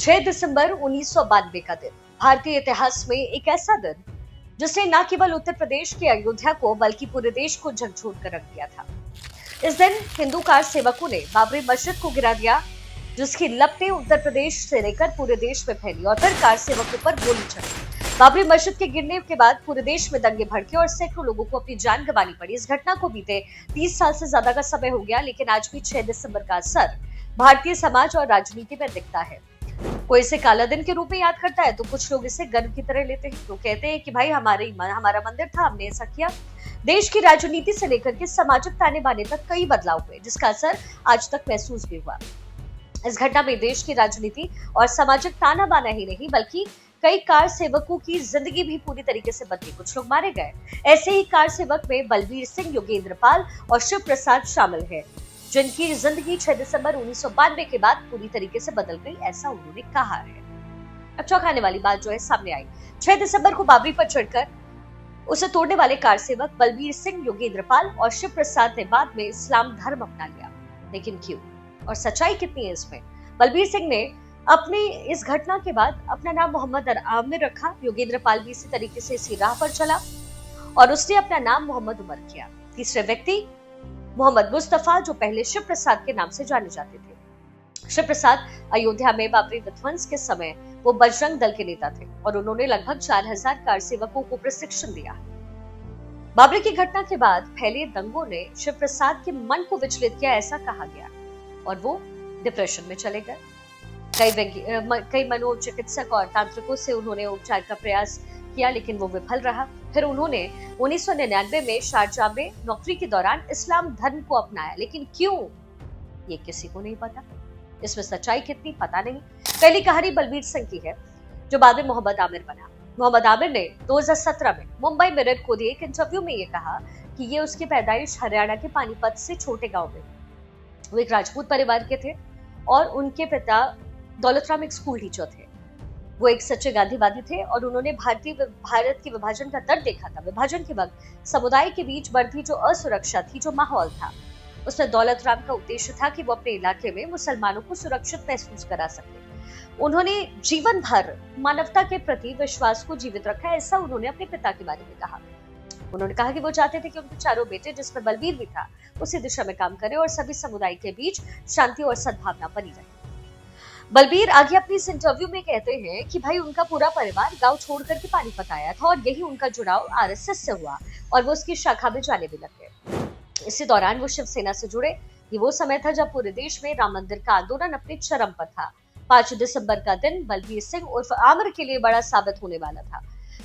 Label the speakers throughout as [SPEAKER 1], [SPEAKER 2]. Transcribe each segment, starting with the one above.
[SPEAKER 1] 6 दिसंबर 1992 का दिन भारतीय इतिहास में एक ऐसा दिन जिसने न केवल उत्तर प्रदेश के अयोध्या को बल्कि पूरे देश को झकझोर कर रख दिया था। इस दिन हिंदू कार सेवकों ने बाबरी मस्जिद को गिरा दिया, जिसकी लपटें उत्तर प्रदेश से लेकर पूरे देश में फैली और फिर कार सेवकों पर गोली चली। बाबरी मस्जिद के गिरने के बाद पूरे देश में दंगे भड़के और सैकड़ों लोगों को अपनी जान गंवानी पड़ी। इस घटना को बीते 30 साल से ज्यादा का समय हो गया, लेकिन आज भी 6 दिसंबर का असर भारतीय समाज और राजनीति में दिखता है। कोई इसे काला दिन के रूप में याद करता है तो कुछ लोग इसे गर्व की तरह लेते हैं। तो कहते हैं कि भाई हमारा मंदिर था, हमने ऐसा किया। देश की राजनीति से लेकर के सामाजिक ताने बाने तक कई बदलाव हुए, जिसका असर आज तक महसूस भी हुआ। इस घटना में देश की राजनीति और सामाजिक ताना बाना ही नहीं बल्कि कई कार सेवकों की जिंदगी भी पूरी तरीके से बदली। कुछ लोग मारे गए। ऐसे ही कार सेवक में बलबीर सिंह, योगेंद्र पाल और शिव प्रसाद शामिल है, जिनकी जिंदगी 6 दिसंबर 1992 के बाद पूरी तरीके से बदल गई, ऐसा उन्होंने कहा है। अब चौंकाने वाली बात जो है सामने आई। 6 दिसंबर को बाबरी पर चढ़कर उसे तोड़ने वाले कार सेवक बलबीर सिंह, योगेंद्र पाल और शिव प्रसाद ने बाद में इस्लाम धर्म अपना लिया। लेकिन क्यों और सच्चाई कितनी है इसमें? बलबीर सिंह ने अपनी इस घटना के बाद अपना नाम मोहम्मद आमिर रखा। योगेंद्र पाल भी इसी तरीके से इसी राह पर चला और उसने अपना नाम मोहम्मद उमर किया। तीसरे व्यक्ति मोहम्मद मुस्तफा, जो पहले शिव प्रसाद के नाम से जाने जाते थे। शिव प्रसाद अयोध्या में बाबरी विध्वंस के समय वो बजरंग दल के नेता थे और उन्होंने लगभग 4000 कार सेवकों को प्रशिक्षण दिया। बाबरी की घटना के बाद फैले दंगों ने शिव प्रसाद के मन को विचलित किया, ऐसा कहा गया, और वो डिप्रेशन में चले गए। कई मनोचिकित्सक और तांत्रिकों से उन्होंने उपचार का प्रयास किया, लेकिन वो विफल रहा। फिर उन्होंने 1999 में शारजाह में नौकरी के दौरान इस्लाम धर्म को अपनाया, लेकिन क्यों ये किसी को नहीं पता। इसमें सच्चाई कितनी पता नहीं। पहली कहानी बलबीर सिंह की है, जो बाद में मोहम्मद आमिर बना। मोहम्मद आमिर ने 2017 में मुंबई मिरर को दिए एक इंटरव्यू में ये कहा कि ये उसकी पैदाइश हरियाणा के पानीपत से छोटे गांव में। वो एक राजपूत परिवार के थे और उनके पिता दौलतराम एक स्कूल टीचर थे। वो एक सच्चे गांधीवादी थे और उन्होंने भारत के विभाजन का दर्द देखा था। विभाजन के वक्त समुदाय के बीच बढ़ती जो असुरक्षा थी, जो माहौल था, उसमें दौलतराम का उद्देश्य था कि वो अपने इलाके में मुसलमानों को सुरक्षित महसूस करा सके। उन्होंने जीवन भर मानवता के प्रति विश्वास को जीवित रखा, ऐसा उन्होंने अपने पिता के बारे में कहा। उन्होंने कहा कि वो चाहते थे कि उनके चारों बेटे, जिसमें बलबीर भी था, उसी दिशा में काम करें और सभी समुदाय के बीच शांति और सद्भावना बनी रहे। बलबीर आगे अपनी इस इंटरव्यू में कहते हैं कि भाई उनका पूरा परिवार गांव छोड़कर के पानीपत आया था और यही उनका जुड़ाव आरएसएस से हुआ और वो उसकी शाखा में जाने भी लग गए। इसी दौरान वो शिवसेना से जुड़े। ये वो समय था जब पूरे देश में राम मंदिर का आंदोलन अपने चरम पर था। 5 दिसंबर का दिन बलबीर सिंह उर्फ आमिर के लिए बड़ा साबित होने वाला था।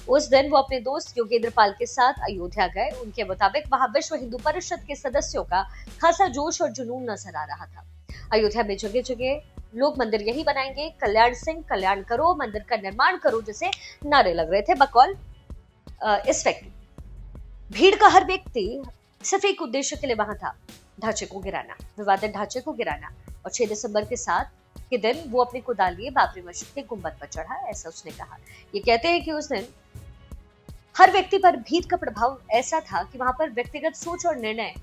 [SPEAKER 1] उस दिन वो अपने दोस्त योगेंद्र पाल के साथ अयोध्या गए। उनके मुताबिक वहां विश्व हिंदू परिषद के सदस्यों का खासा जोश और जुनून नजर आ रहा था। अयोध्या में जगह जगह लोग मंदिर यही बनाएंगे, कल्याण सिंह कल्याण करो, मंदिर का निर्माण करो जैसे नारे लग रहे थे बकौल इस व्यक्ति। भीड़ का हर व्यक्ति सिर्फ एक उद्देश्य के लिए वहां था, ढांचे को गिराना, विवादित ढांचे को गिराना। और 6 दिसंबर के दिन वो अपनी कुदाल लिए बाबरी मस्जिद के गुंबद पर चढ़ा, ऐसा उसने कहा। ये कहते हैं कि उस दिन हर व्यक्ति पर भीड़ का प्रभाव ऐसा था कि वहां पर व्यक्तिगत सोच और निर्णय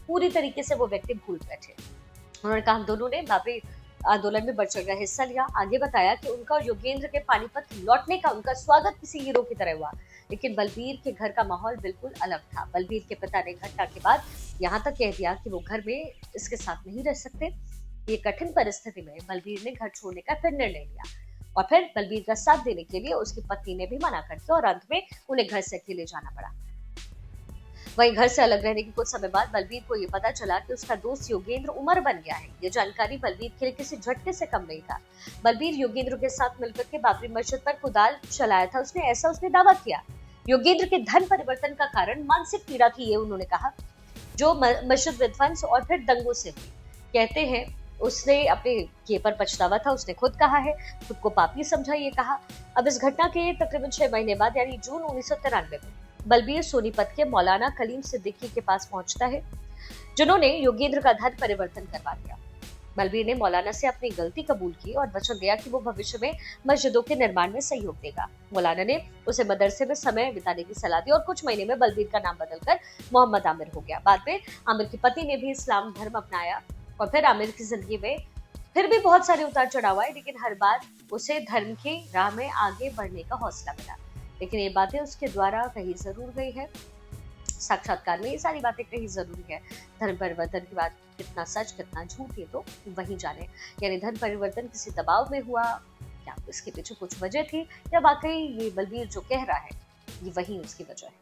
[SPEAKER 1] पूरी तरीके से वो व्यक्ति भूल बैठे। उन्होंने कहा हम दोनों ने बाबरी आंदोलन में बढ़ चढ़कर हिस्सा लिया। आगे बताया कि उनका और योगेंद्र के पानीपत लौटने का उनका स्वागत किसी हीरो की तरह हुआ, लेकिन बलबीर के घर का माहौल बिल्कुल अलग था। बलबीर के पिता ने घटना के बाद यहाँ तक कह दिया कि वो घर में इसके साथ नहीं रह सकते। ये कठिन परिस्थिति में बलबीर ने घर छोड़ने का फिर निर्णय लिया और फिर बलबीर का साथ देने के लिए उसकी पत्नी ने भी मना कर दिया और अंत में उन्हें घर से अकेले जाना पड़ा। वहीं घर से अलग रहने के कुछ समय बाद बलबीर को ये पता चला कि उसका दोस्त योगेंद्र उमर बन गया है। ये जानकारी बलबीर के लिए किसी झटके से कम नहीं था। बलबीर योगेंद्र के साथ मिलकर के बाबरी मस्जिद पर कुदाल चलाया था। उसने दावा किया। योगेंद्र के धर्म परिवर्तन का कारण मानसिक पीड़ा थी, ये उन्होंने कहा, जो मस्जिद विध्वंस और फिर दंगों से हुई। कहते हैं उसने अपने किए पर पछतावा था। उसने खुद कहा है, खुद को पापी समझा, ये कहा। अब इस घटना के तकरीबन 6 महीने बाद यानी जून 1993 में बलबीर सोनीपत के मौलाना कलीम सिद्दीकी के पास पहुंचता है, जिन्होंने योगेंद्र का धर्म परिवर्तन करवा दिया। बलबीर ने मौलाना से अपनी गलती कबूल की और वचन दिया कि वो भविष्य में मस्जिदों के निर्माण में सहयोग देगा। मौलाना ने उसे मदरसे में समय बिताने की सलाह दी और कुछ महीने में बलबीर का नाम बदलकर मोहम्मद आमिर हो गया। बाद में आमिर की पत्नी ने भी इस्लाम धर्म अपनाया और फिर आमिर की जिंदगी में फिर भी बहुत सारे उतार चढ़ाव आए, लेकिन हर बार उसे धर्म के राह में आगे बढ़ने का हौसला मिला। लेकिन ये बातें उसके द्वारा कही जरूर गई है, साक्षात्कार में ये सारी बातें कही जरूरी है। धर्म परिवर्तन की बात कितना सच कितना झूठ ये तो वही जाने। यानी धर्म परिवर्तन किसी दबाव में हुआ, क्या इसके पीछे कुछ वजह थी, या वाकई ये बलबीर जो कह रहा है ये वही उसकी वजह है।